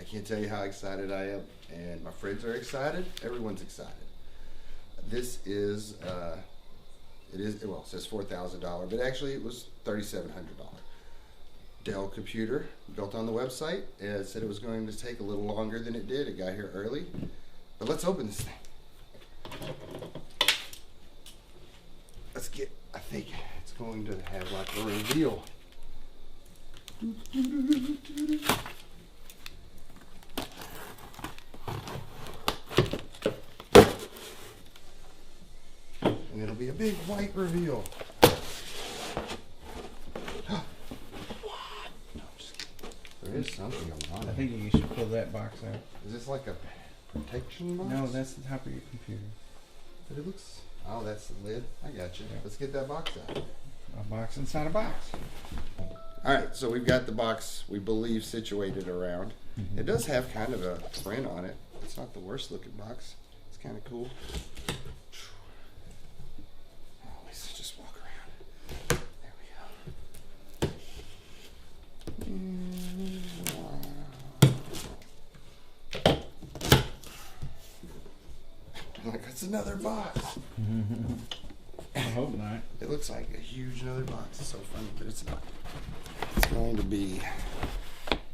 can't tell you how excited I am, and my friends are excited. Everyone's excited. This is, well, it says $4,000, but actually it was $3,700. Dell computer built on the website. It said it was going to take a little longer than it did. It got here early. But let's open this thing. Let's get, I think it's going to have like a reveal. And it'll be a big white reveal. There is something going on. I think you should pull that box out. Is this like a protection box? No, that's the top of your computer. But it looks... Oh, that's the lid. I got you. Yeah. Let's get that box out. A box inside a box. Alright, so we've got the box, we believe, situated around. It does have kind of a print on it. It's not the worst looking box. It's kind of cool. Let's just walk around. There we go. Like, it's another box. I hope not. It looks like a huge another box. It's so funny, but it's not. It's going to be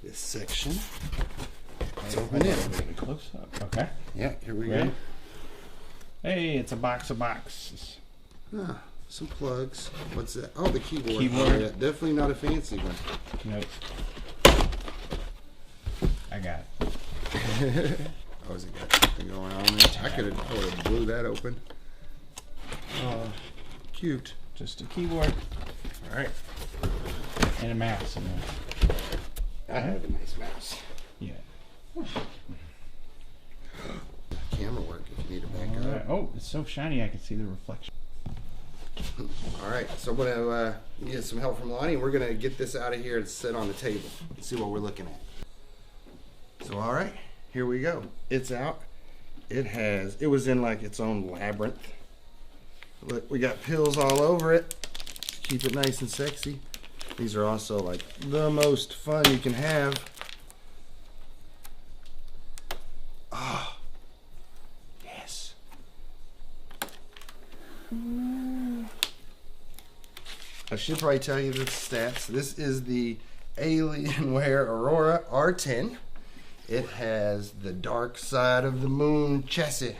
this section. Let's open it. Close up. Okay. Yeah, here we Ready? go. Hey, it's a box of boxes. Ah, some plugs. What's that? Oh, the keyboard. Keyboard. Oh, yeah, definitely not a fancy one. Nope. I got it. Oh, has it got something going on there? I could have blew that open. Cute. Just a keyboard. All right. And a mouse in there. I have a nice mouse. Yeah. Camera work if you need to back All up. right. Oh, it's so shiny I can see the reflection. All right, so I'm going to get some help from Lonnie, and we're going to get this out of here and sit on the table and see what we're looking at. So, all right, here we go. It's out. It was in like its own labyrinth. Look, we got pills all over it to keep it nice and sexy. These are also like the most fun you can have. Ah, yes. I should probably tell you the stats. This is the Alienware Aurora R10. It has the dark side of the moon chassis.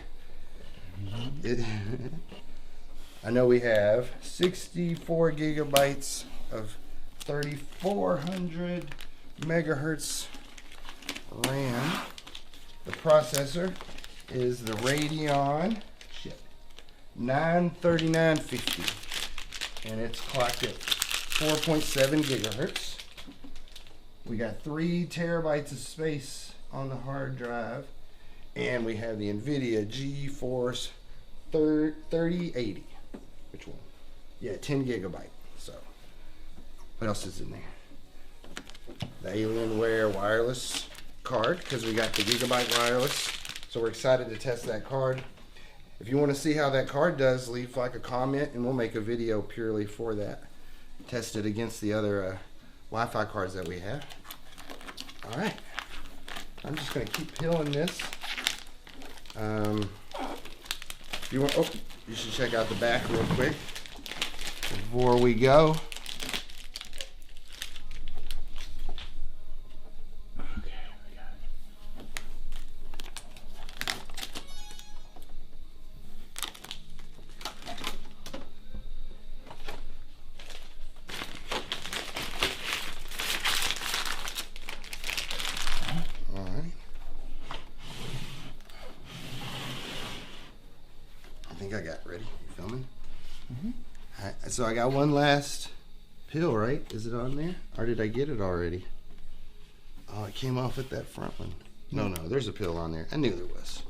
I know we have 64 gigabytes of 3400 megahertz RAM. The processor is the Radeon 93950, and it's clocked at 4.7 gigahertz. We got 3 terabytes of space on the hard drive, and we have the NVIDIA GeForce 3080. Which one? Yeah, 10 gigabyte. So, what else is in there? The Alienware wireless card, because we got the gigabyte wireless. So we're excited to test that card. If you want to see how that card does, leave like a comment, and we'll make a video purely for that. Test it against the other Wi-Fi cards that we have. All right. I'm just going to keep peeling this. If you want, you should check out the back real quick before we go. I got ready. You filming? All right, so I got one last pill, right? Is it on there? Or did I get it already? Oh, it came off at that front one. No, there's a pill on there. I knew there was.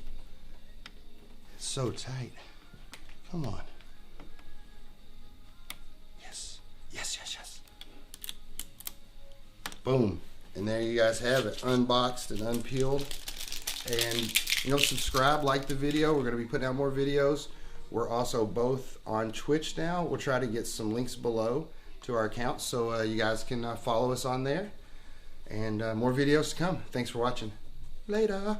It's so tight. Come on. Yes. Yes, yes, yes. Boom. And there you guys have it, unboxed and unpeeled. And, subscribe, like the video. We're going to be putting out more videos. We're also both on Twitch now. We'll try to get some links below to our accounts so you guys can follow us on there. And more videos to come. Thanks for watching. Later.